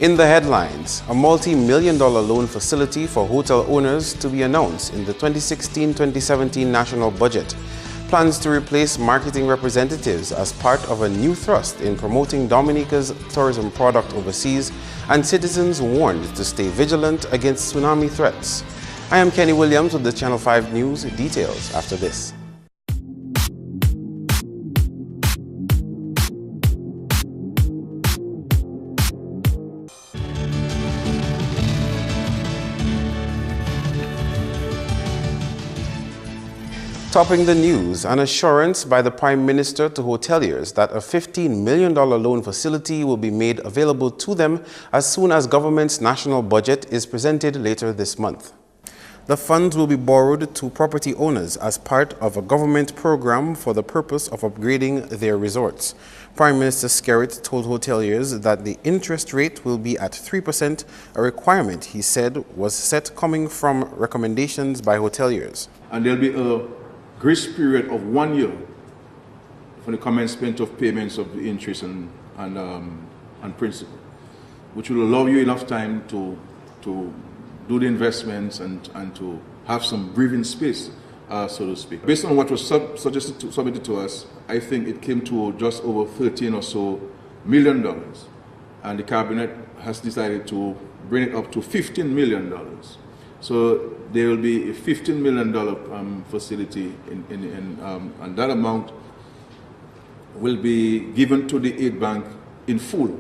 In the headlines, a multi-million-dollar loan facility for hotel owners to be announced in the 2016-2017 national budget. Plans to replace marketing representatives as part of a new thrust in promoting Dominica's tourism product overseas, and citizens warned to stay vigilant against tsunami threats. I am Kenny Williams with the Channel 5 News. Details after this. Topping the news, an assurance by the Prime Minister to hoteliers that a $15 million loan facility will be made available to them as soon as government's national budget is presented later this month. The funds will be borrowed to property owners as part of a government program for the purpose of upgrading their resorts. Prime Minister Skerritt told hoteliers that the interest rate will be at 3%, a requirement he said was set coming from recommendations by hoteliers. And there'll be a grace period of 1 year for the commencement of payments of the interest and principal, which will allow you enough time to do the investments and to have some breathing space, so to speak. Based on what was submitted to us, I think it came to just over $13 or so million, and the cabinet has decided to bring it up to $15 million. So there will be a $15 million facility, and that amount will be given to the aid bank in full.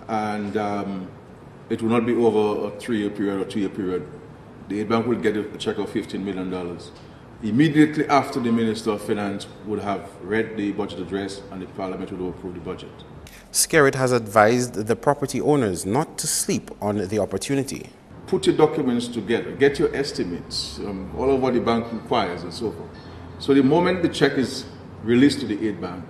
And it will not be over a 3-year period or 2-year period. The aid bank will get a check of $15 million immediately after the Minister of Finance would have read the budget address and the Parliament would approve the budget. Skerritt has advised the property owners not to sleep on the opportunity. Put your documents together, get your estimates, all of what the bank requires and so forth. So the moment the check is released to the aid bank,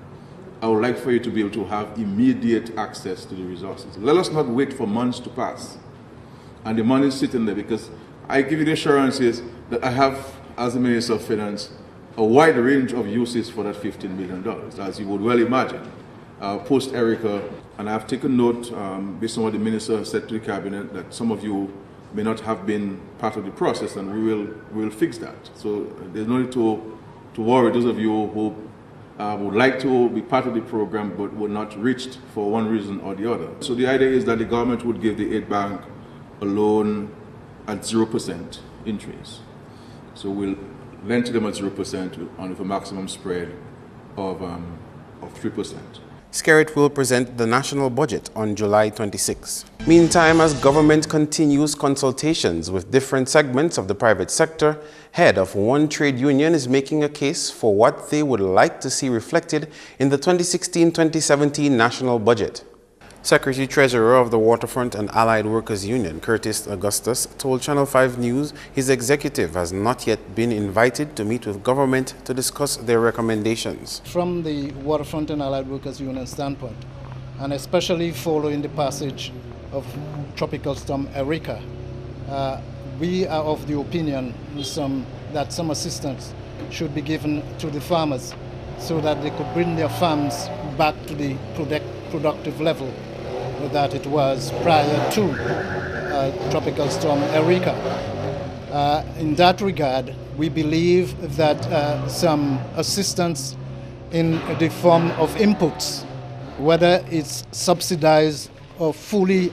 I would like for you to be able to have immediate access to the resources. Let us not wait for months to pass and the money is sitting there, because I give you the assurances that I have, as the Minister of Finance, a wide range of uses for that $15 million, as you would well imagine, post-Erica. And I've taken note, based on what the Minister said to the Cabinet, that some of you may not have been part of the process, and we will fix that. So there's no need to worry, those of you who would like to be part of the program but were not reached for one reason or the other. So the idea is that the government would give the aid bank a loan at 0% interest. So we'll lend to them at 0% on a maximum spread of 3%. Skerritt will present the national budget on July 26. Meantime, as government continues consultations with different segments of the private sector, head of one trade union is making a case for what they would like to see reflected in the 2016-2017 national budget. Secretary-Treasurer of the Waterfront and Allied Workers Union, Curtis Augustus, told Channel 5 News his executive has not yet been invited to meet with government to discuss their recommendations. From the Waterfront and Allied Workers Union standpoint, and especially following the passage of Tropical Storm Erica, we are of the opinion that some assistance should be given to the farmers so that they could bring their farms back to the productive level that it was prior to Tropical Storm Erica. In that regard, we believe that some assistance in the form of inputs, whether it's subsidized or fully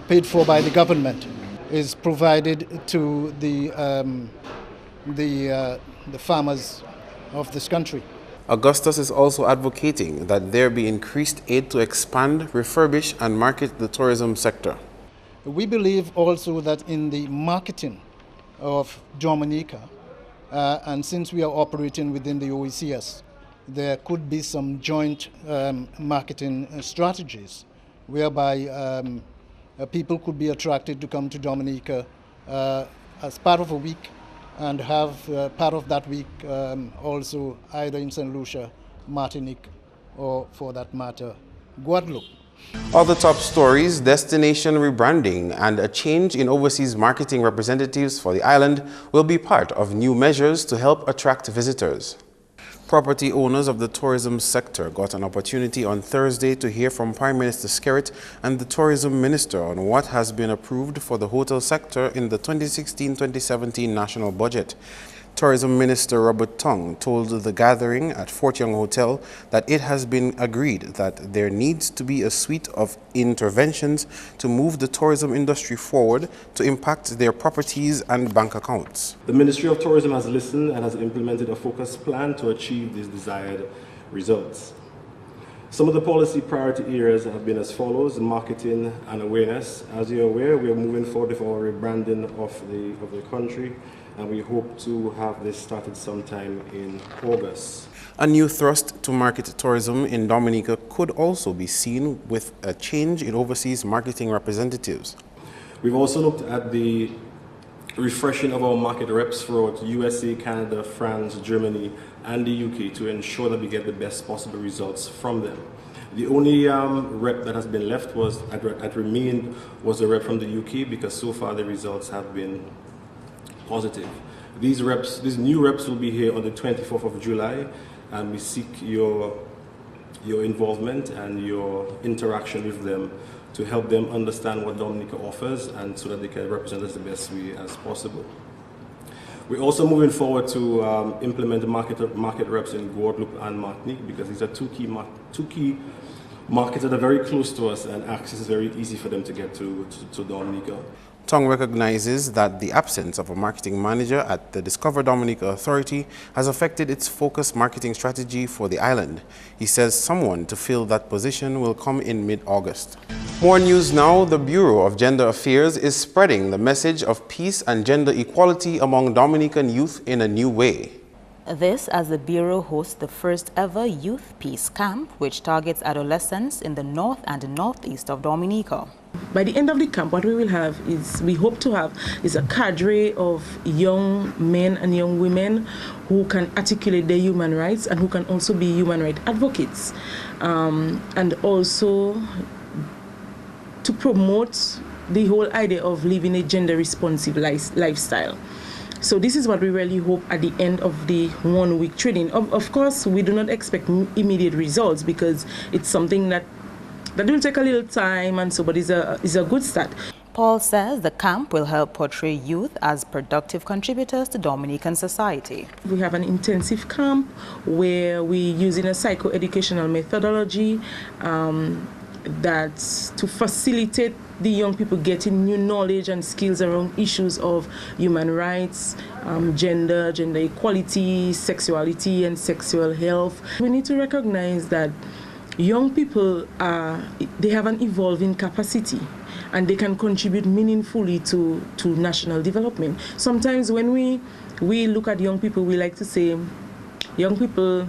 paid for by the government, is provided to the farmers of this country. Augustus is also advocating that there be increased aid to expand, refurbish, and market the tourism sector. We believe also that in the marketing of Dominica, and since we are operating within the OECS, there could be some joint marketing strategies whereby people could be attracted to come to Dominica as part of a week, and have part of that week also either in St. Lucia, Martinique, or for that matter, Guadeloupe. Other top stories: destination rebranding and a change in overseas marketing representatives for the island will be part of new measures to help attract visitors. Property owners of the tourism sector got an opportunity on Thursday to hear from Prime Minister Skerrit and the Tourism Minister on what has been approved for the hotel sector in the 2016-2017 national budget. Tourism Minister Robert Tong told the gathering at Fort Young Hotel that it has been agreed that there needs to be a suite of interventions to move the tourism industry forward to impact their properties and bank accounts. The Ministry of Tourism has listened and has implemented a focused plan to achieve these desired results. Some of the policy priority areas have been as follows: marketing and awareness. As you're aware, we are moving forward with our rebranding of the country, and we hope to have this started sometime in August. A new thrust to market tourism in Dominica could also be seen with a change in overseas marketing representatives. We've also looked at the refreshing of our market reps throughout USA, Canada, France, Germany, and the UK to ensure that we get the best possible results from them. The only rep that has been left was remained was a rep from the UK, because so far the results have been positive. These new reps will be here on the 24th of July, and we seek your involvement and your interaction with them to help them understand what Dominica offers, and so that they can represent us the best way as possible. We're also moving forward to implement market reps in Guadeloupe and Martinique, because these are two key markets that are very close to us, and access is very easy for them to get to Dominica. Tong recognizes that the absence of a marketing manager at the Discover Dominica Authority has affected its focused marketing strategy for the island. He says someone to fill that position will come in mid-August. More news now. The Bureau of Gender Affairs is spreading the message of peace and gender equality among Dominican youth in a new way. This as the Bureau hosts the first ever Youth Peace Camp, which targets adolescents in the north and northeast of Dominica. By the end of the camp, what we will have is, we hope to have, is a cadre of young men and young women who can articulate their human rights and who can also be human rights advocates, and also to promote the whole idea of living a gender responsive lifestyle. So this is what we really hope at the end of the 1 week training. Of course, we do not expect immediate results, because it's something that will take a little time, and so, but it's a good start. Paul says the camp will help portray youth as productive contributors to Dominican society. We have an intensive camp where we're using a psychoeducational methodology that's to facilitate the young people getting new knowledge and skills around issues of human rights, gender equality, sexuality and sexual health. We need to recognize that young people they have an evolving capacity, and they can contribute meaningfully to national development. Sometimes when we look at young people, we like to say young people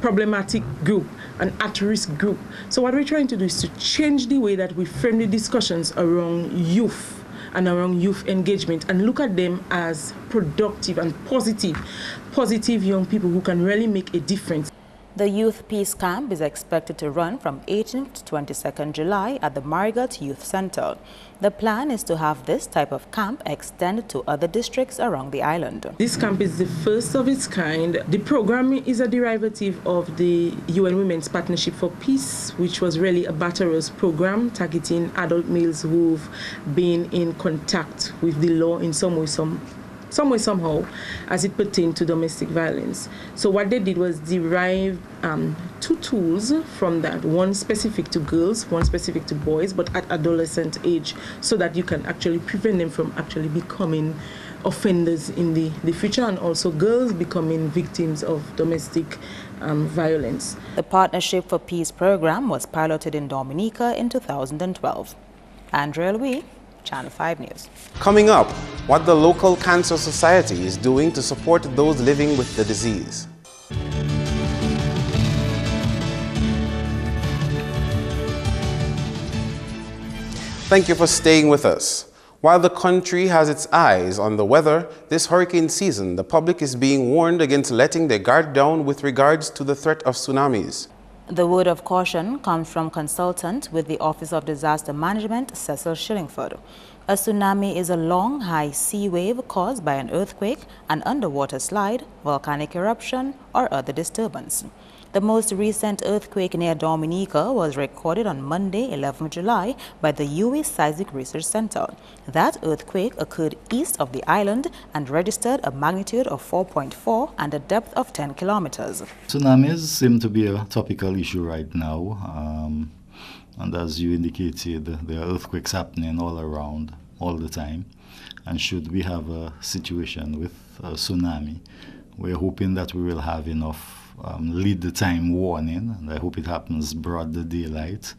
problematic group, an at-risk group. So what we're trying to do is to change the way that we frame the discussions around youth and around youth engagement, and look at them as productive and positive young people who can really make a difference. The Youth Peace Camp is expected to run from 18th to 22nd July at the Marigot Youth Center. The plan is to have this type of camp extend to other districts around the island. This camp is the first of its kind. The program is a derivative of the UN Women's Partnership for Peace, which was really a Batteros program targeting adult males who've been in contact with the law in some way, somehow, as it pertained to domestic violence. So what they did was derive two tools from that, one specific to girls, one specific to boys, but at adolescent age, so that you can actually prevent them from actually becoming offenders in the future, and also girls becoming victims of domestic violence. The Partnership for Peace program was piloted in Dominica in 2012. Andrea Louis, Channel 5 News. Coming up, what the local cancer society is doing to support those living with the disease. Thank you for staying with us. While the country has its eyes on the weather, this hurricane season, the public is being warned against letting their guard down with regards to the threat of tsunamis. The word of caution comes from consultant with the Office of Disaster Management, Cecil Shillingford. A tsunami is a long, high sea wave caused by an earthquake, an underwater slide, volcanic eruption, or other disturbance. The most recent earthquake near Dominica was recorded on Monday, 11 July, by the U.S. Seismic Research Center. That earthquake occurred east of the island and registered a magnitude of 4.4 and a depth of 10 kilometers. Tsunamis seem to be a topical issue right now. And as you indicated, there are earthquakes happening all around, all the time. And should we have a situation with a tsunami, we're hoping that we will have enough lead the time warning, and I hope it happens broad daylight,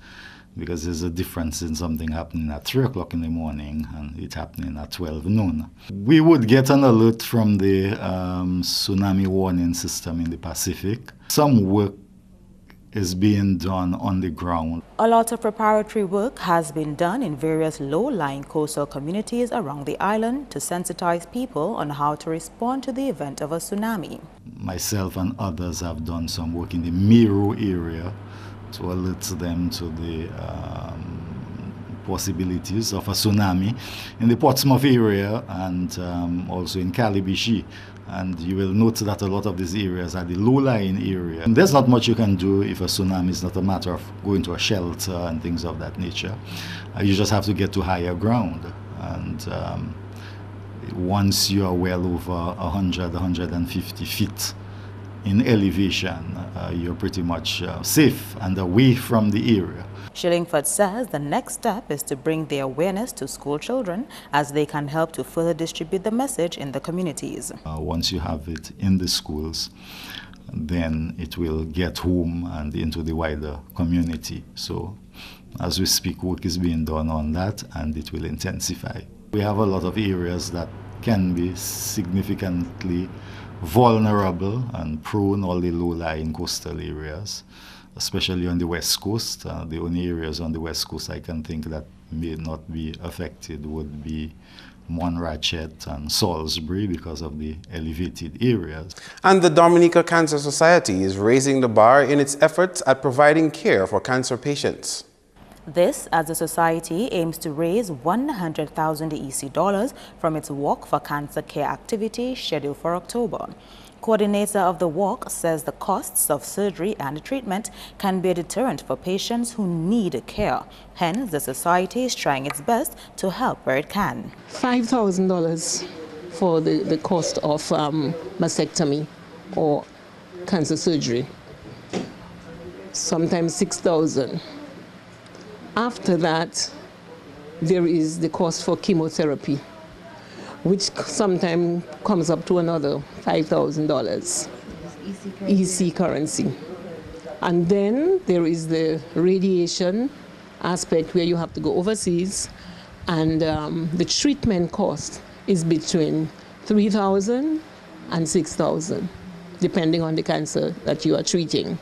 because there's a difference in something happening at 3 o'clock in the morning and it happening at 12 noon. We would get an alert from the tsunami warning system in the Pacific. Some work is being done on the ground. A lot of preparatory work has been done in various low-lying coastal communities around the island to sensitize people on how to respond to the event of a tsunami. Myself and others have done some work in the Miro area to alert them to the possibilities of a tsunami in the Portsmouth area and also in Calibishi. And you will note that a lot of these areas are the low-lying area. And there's not much you can do if a tsunami is not a matter of going to a shelter and things of that nature. You just have to get to higher ground. And once you are well over 100, 150 feet in elevation, you're pretty much safe and away from the area. Shillingford says the next step is to bring the awareness to school children as they can help to further distribute the message in the communities. Once you have it in the schools, then it will get home and into the wider community. So as we speak, work is being done on that and it will intensify. We have a lot of areas that can be significantly vulnerable and prone, all the low-lying coastal areas, especially on the West Coast. The only areas on the West Coast I can think that may not be affected would be Montrachet and Salisbury because of the elevated areas. And the Dominica Cancer Society is raising the bar in its efforts at providing care for cancer patients. This as the society aims to raise 100,000 EC dollars from its Walk for Cancer Care activity scheduled for October. Coordinator of the walk says the costs of surgery and treatment can be a deterrent for patients who need care. Hence, the society is trying its best to help where it can. $5,000 for the cost of mastectomy or cancer surgery. Sometimes $6,000. After that, there is the cost for chemotherapy, which sometimes comes up to another $5,000 EC currency. And then there is the radiation aspect where you have to go overseas, and the treatment cost is between $3,000 and $6,000, depending on the cancer that you are treating.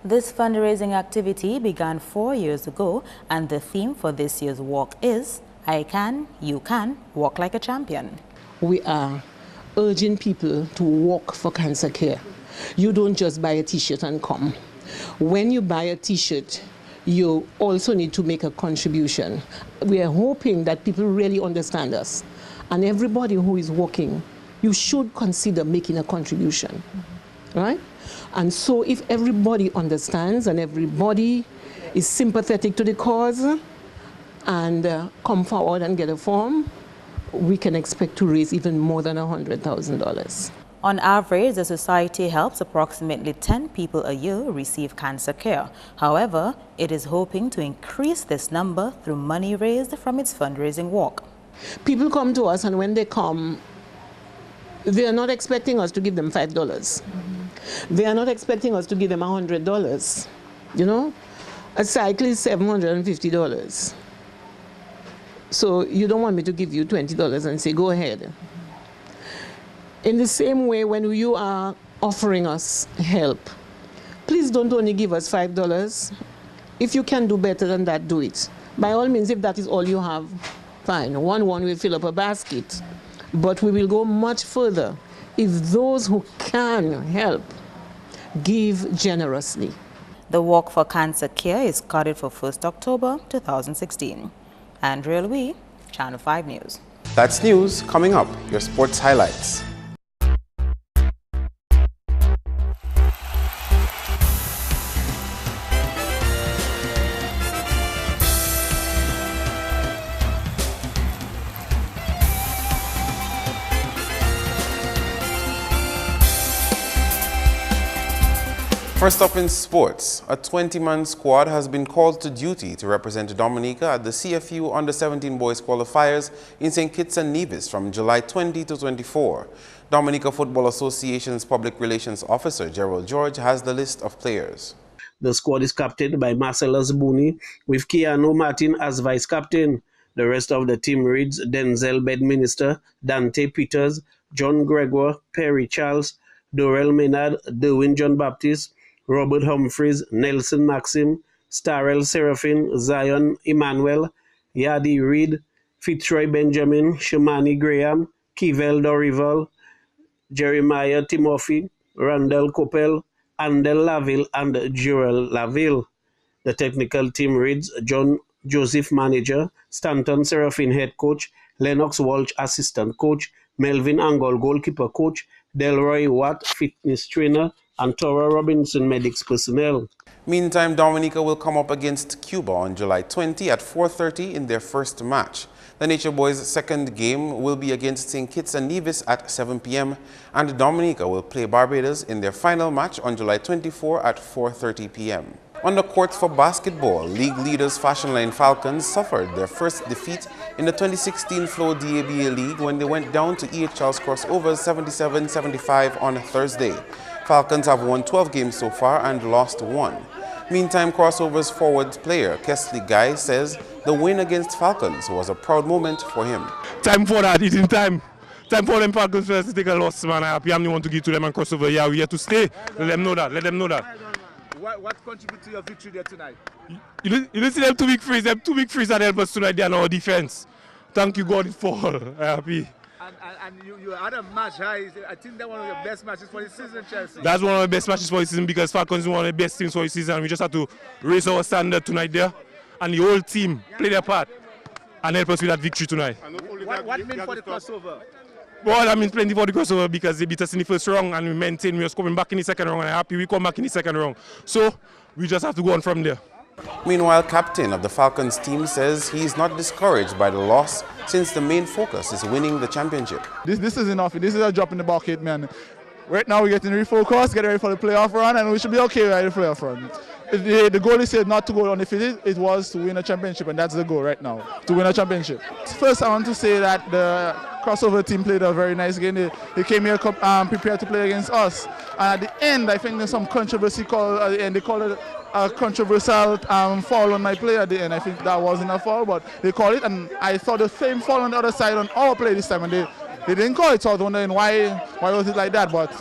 This fundraising activity began 4 years ago, and the theme for this year's walk is, I can, you can, walk like a champion. We are urging people to walk for cancer care. You don't just buy a t-shirt and come. When you buy a t-shirt, you also need to make a contribution. We are hoping that people really understand us. And everybody who is walking, you should consider making a contribution, right? And so if everybody understands and everybody is sympathetic to the cause and come forward and get a form, we can expect to raise even more than $100,000. On average, the society helps approximately 10 people a year receive cancer care. However, it is hoping to increase this number through money raised from its fundraising walk. People come to us, and when they come, they are not expecting us to give them $5. They are not expecting us to give them $100. You know, a cycle is $750. So you don't want me to give you $20 and say, go ahead. In the same way, when you are offering us help, please don't only give us $5. If you can do better than that, do it. By all means, if that is all you have, fine. One will fill up a basket. But we will go much further if those who can help give generously. The Walk for Cancer Care is scheduled for 1st October 2016. Andrea Louis, Channel 5 News. That's news. Coming up, your sports highlights. First up in sports, a 20-man squad has been called to duty to represent Dominica at the CFU Under-17 Boys Qualifiers in St. Kitts and Nevis from July 20 to 24. Dominica Football Association's Public Relations Officer, Gerald George, has the list of players. The squad is captained by Marcellus Booney, with Keanu Martin as vice-captain. The rest of the team reads Denzel Bedminster, Dante Peters, John Gregoire, Perry Charles, Dorel Maynard, Derwin John Baptiste, Robert Humphreys, Nelson Maxim, Starrell Seraphin, Zion Emmanuel, Yadi Reed, Fitzroy Benjamin, Shimani Graham, Kivel Dorival, Jeremiah Timothy, Randall Coppell, Andel Laville, and Jurel Laville. The technical team reads John Joseph Manager, Stanton Seraphin Head Coach, Lennox Walsh Assistant Coach, Melvin Angol Goalkeeper Coach, Delroy Watt Fitness Trainer, and Tora Robinson Medics Personnel. Meantime, Dominica will come up against Cuba on July 20 at 4:30 in their first match. The Nature Boys' second game will be against St. Kitts and Nevis at 7 p.m. and Dominica will play Barbados in their final match on July 24 at 4:30 p.m. On the courts for basketball, league leaders Fashion Line Falcons suffered their first defeat in the 2016 Flow DABA League when they went down to E.H. Charles Crossovers 77-75 on Thursday. Falcons have won 12 games so far and lost 1. Meantime, Crossovers forward player Kesley Guy says the win against Falcons was a proud moment for him. Time for that, it's in time. Time for them Falcons first to take a loss, man. I'm the one to give to them and Crossover. Yeah, we have to stay. Let them know that. Let them know that. What contributed to your victory there tonight? You see them two big frees. Them two big frees that help us tonight. They are our defense. Thank you, God, for I'm happy. And you had a match, I think that's one of your best matches for the season, Chelsea. That's one of the best matches for the season because Falcons is one of the best teams for the season. We just have to raise our standard tonight there. And the whole team play their part and help us with that victory tonight. What means for the crossover? Well, that means plenty for the crossover because they beat us in the first round and we maintain. We are coming back in the second round and I'm happy we come back in the second round. So we just have to go on from there. Meanwhile, captain of the Falcons team says he is not discouraged by the loss since the main focus is winning the championship. This is enough. This is a drop in the bucket, man. Right now we're getting refocused, getting ready for the playoff run, and we should be okay right at the playoff run. The goal is not to go undefeated, it was to win a championship, and that's the goal right now, to win a championship. First, I want to say that the crossover team played a very nice game. They came here prepared to play against us. And at the end, I think there's some controversy called at the end. They called it a controversial foul on my player at the end. I think that wasn't a foul, but they called it, and I thought the same foul on the other side on our play this time, and they didn't call it, so I was wondering why was it like that, but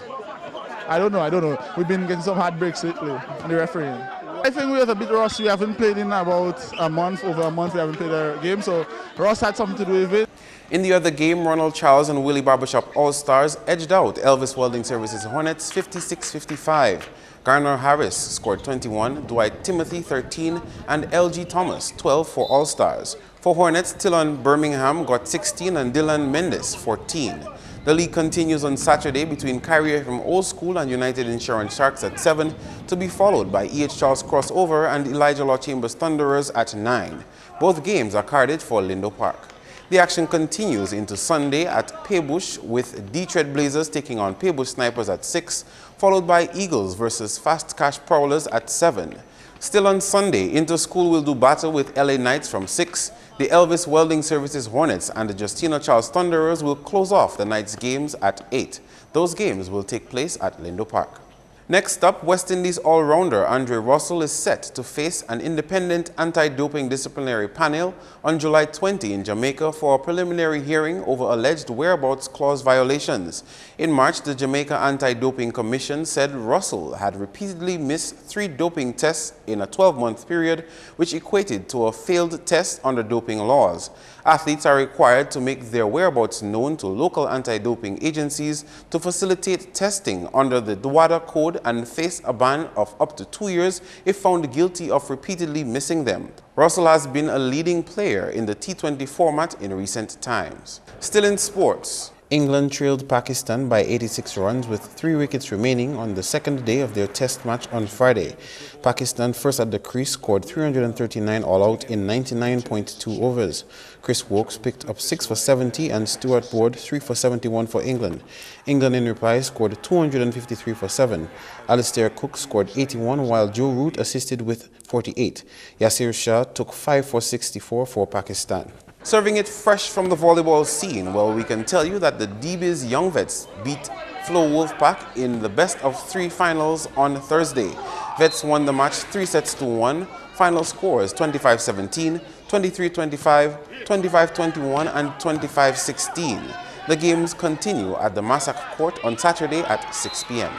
I don't know. We've been getting some hard breaks lately on the refereeing. I think we have a bit rusty. We haven't played in about a month, over a month we haven't played a game, so Ross had something to do with it. In the other game, Ronald Charles and Willie Barbershop All-Stars edged out Elvis Welding Services Hornets 56-55. Garner Harris scored 21, Dwight Timothy 13, and LG Thomas 12 for All-Stars. For Hornets, Tillon Birmingham got 16 and Dylan Mendes 14. The league continues on Saturday between Kyrie from Old School and United Insurance Sharks at 7, to be followed by E.H. Charles Crossover and Elijah Law Chambers Thunderers at 9. Both games are carded for Lindo Park. The action continues into Sunday at Paybush with Detroit Blazers taking on Paybush Snipers at 6, followed by Eagles versus Fast Cash Prowlers at 7. Still on Sunday, Interschool will do battle with LA Knights from 6. The Elvis Welding Services Hornets and the Justina Charles Thunderers will close off the Knights games at 8. Those games will take place at Lindo Park. Next up, West Indies all-rounder Andre Russell is set to face an independent anti-doping disciplinary panel on July 20 in Jamaica for a preliminary hearing over alleged whereabouts clause violations. In March, the Jamaica Anti-Doping Commission said Russell had repeatedly missed 3 doping tests in a 12-month period, which equated to a failed test under doping laws. Athletes are required to make their whereabouts known to local anti-doping agencies to facilitate testing under the WADA Code code and face a ban of up to 2 years if found guilty of repeatedly missing them. Russell has been a leading player in the T20 format in recent times. Still in sports, England trailed Pakistan by 86 runs with 3 wickets remaining on the second day of their test match on Friday. Pakistan, first at the crease, scored 339 all-out in 99.2 overs. Chris Wokes picked up 6 for 70 and Stuart Broad 3 for 71 for England. England in reply scored 253 for 7. Alistair Cook scored 81 while Joe Root assisted with 48. Yasir Shah took 5 for 64 for Pakistan. Serving it fresh from the volleyball scene, well, we can tell you that the DB's Young Vets beat Flo Wolfpack in the best-of-3 finals on Thursday. Vets won the match 3 sets to 1. Final scores 25-17, 23-25, 25-21 and 25-16. The games continue at the Massac Court on Saturday at 6 p.m.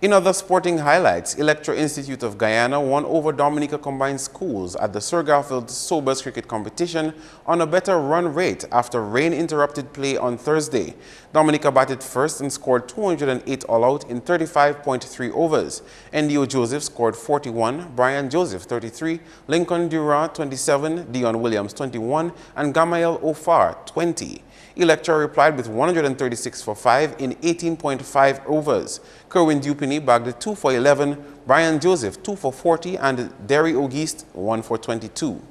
In other sporting highlights, Electro Institute of Guyana won over Dominica Combined Schools at the Sir Garfield Sobers Cricket Competition on a better run rate after rain interrupted play on Thursday. Dominica batted first and scored 208 all-out in 35.3 overs. Ndio Joseph scored 41, Brian Joseph 33, Lincoln Durant 27, Dion Williams 21, and Gamael Ofar 20. Electra replied with 136 for 5 in 18.5 overs. Kerwin Dupini bagged 2 for 11, Brian Joseph 2 for 40, and Derry Auguste 1 for 22.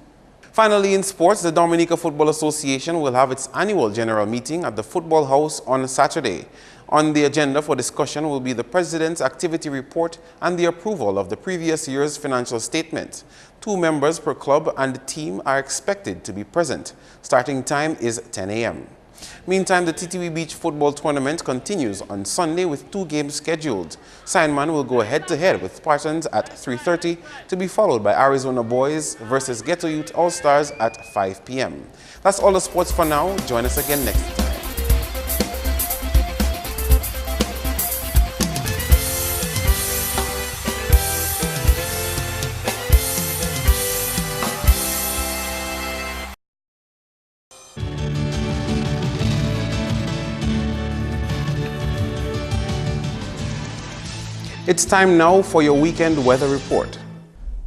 Finally, in sports, the Dominica Football Association will have its annual general meeting at the Football House on Saturday. On the agenda for discussion will be the President's activity report and the approval of the previous year's financial statement. 2 members per club and team are expected to be present. Starting time is 10 a.m. Meantime, the TTV Beach Football Tournament continues on Sunday with 2 games scheduled. Signman will go head-to-head with Spartans at 3:30 to be followed by Arizona Boys versus Ghetto Youth All-Stars at 5 p.m. That's all the sports for now. Join us again next time. It's time now for your weekend weather report.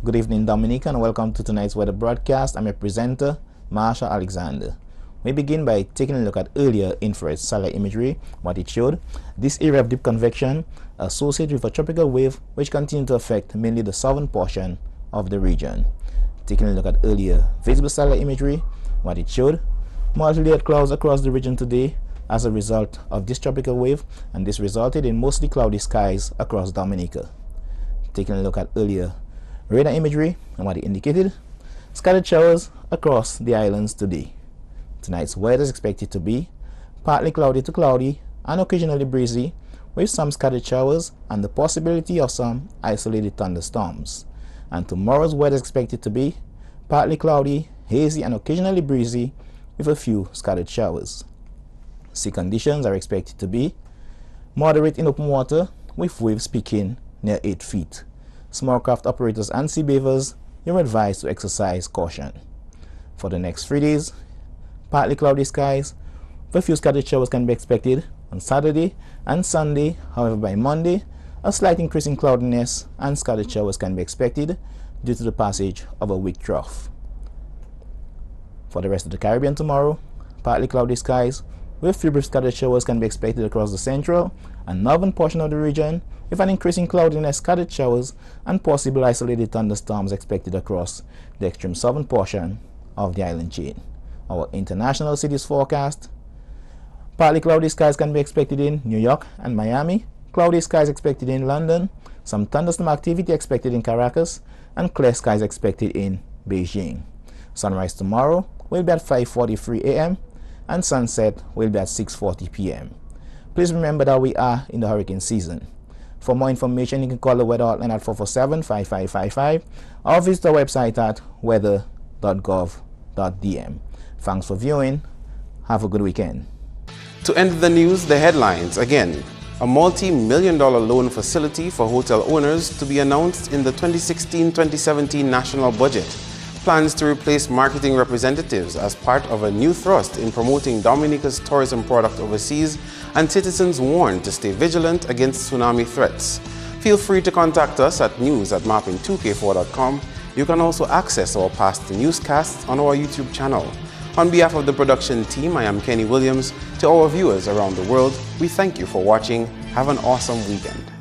Good evening, Dominica, and welcome to tonight's weather broadcast. I'm your presenter, Marsha Alexander. We begin by taking a look at earlier infrared satellite imagery, what it showed. This area of deep convection associated with a tropical wave which continued to affect mainly the southern portion of the region. Taking a look at earlier visible satellite imagery, what it showed. Multi-layered clouds across the region today as a result of this tropical wave, and this resulted in mostly cloudy skies across Dominica. Taking a look at earlier radar imagery and what it indicated, scattered showers across the islands today. Tonight's weather is expected to be partly cloudy to cloudy and occasionally breezy with some scattered showers and the possibility of some isolated thunderstorms. And tomorrow's weather is expected to be partly cloudy, hazy and occasionally breezy with a few scattered showers. Sea conditions are expected to be moderate in open water with waves peaking near 8 feet. Small craft operators and sea bathers, you're advised to exercise caution. For the next 3 days, partly cloudy skies with a few scattered showers can be expected on Saturday and Sunday. However, by Monday, a slight increase in cloudiness and scattered showers can be expected due to the passage of a weak trough. For the rest of the Caribbean tomorrow, partly cloudy skies with few brief scattered showers can be expected across the central and northern portion of the region, with an increase in cloudiness, scattered showers, and possible isolated thunderstorms expected across the extreme southern portion of the island chain. Our international cities forecast: partly cloudy skies can be expected in New York and Miami, cloudy skies expected in London, some thunderstorm activity expected in Caracas, and clear skies expected in Beijing. Sunrise tomorrow will be at 5:43 a.m. and sunset will be at 6:40 p.m. Please remember that we are in the hurricane season. For more information, you can call the weather hotline at 447-5555 or visit our website at weather.gov.dm. Thanks for viewing. Have a good weekend. To end the news, the headlines again. A multi-million-dollar loan facility for hotel owners to be announced in the 2016-2017 national budget. Plans to replace marketing representatives as part of a new thrust in promoting Dominica's tourism product overseas, and citizens warned to stay vigilant against tsunami threats. Feel free to contact us at news@mapping2k4.com. You can also access our past newscasts on our YouTube channel. On behalf of the production team, I am Kenny Williams. To our viewers around the world, we thank you for watching. Have an awesome weekend.